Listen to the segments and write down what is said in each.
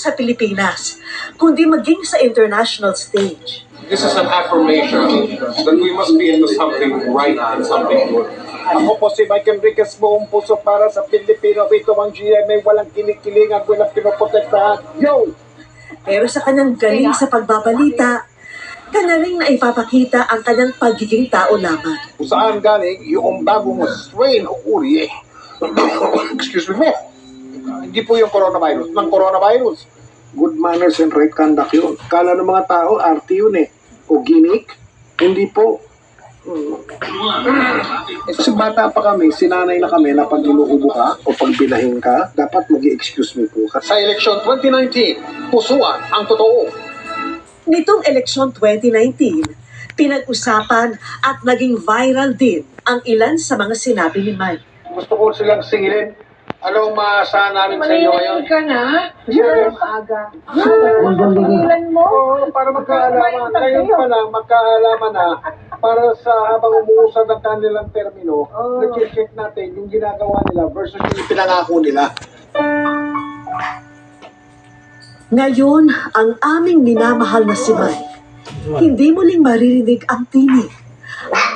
sa Pilipinas, kundi maging sa international stage. This is an affirmation that we must be into something right and something good. Ako po si Mike Enriquez, buong puso para sa Pilipino. Ito ang GMA, walang kinikilingan, walang pinoprotektahan. Yo! Pero sa kanyang galing sa pagbabalita, kanya ring naipapakita ang kanyang pagiging tao lamang. Kung saan galing yung bagong strain o uri excuse me, hindi po yung coronavirus, ng coronavirus. Good manners and right conduct yun. Kala ng mga tao, arte yun eh. O gimmick. Hindi po. Kasi bata pa kami, sinanay na kami na pag inuubo ka o pag binahin ka, dapat mag-excuse me po. Sa election 2019, pusuan ang totoo. Nitong eleksyon 2019, pinag-usapan at naging viral din ang ilan sa mga sinabi ni Mike. Gusto ko silang singilin. Anong maasahan namin sa inyo ngayon? Malinigin ka na. Yes. Aga. Pigilan mo. Oo, para magkaalaman. Ngayon pa lang, magkaalaman na para sa habang umuusad ang kanilang termino, nag-check natin yung ginagawa nila versus yung pinangako nila. Ngayon, ang aming minamahal na si Mike, hindi muling maririnig ang tinig.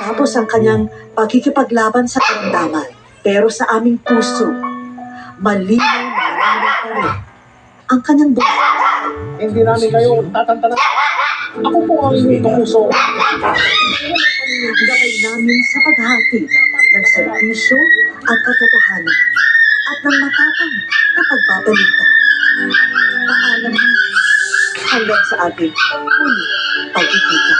Tapos ang kanyang pagkikipaglaban sa karamdaman. Pero sa aming puso, malinaw na pa rin ang kanyang buhay. Hindi namin kayo tatantanan. Ako po ang inyong puso. Gabay namin sa paghati ng serbisyo at katotohanan at ng matapang na pagbabalita. Paalam na hanggang sa ating huli pagkikita.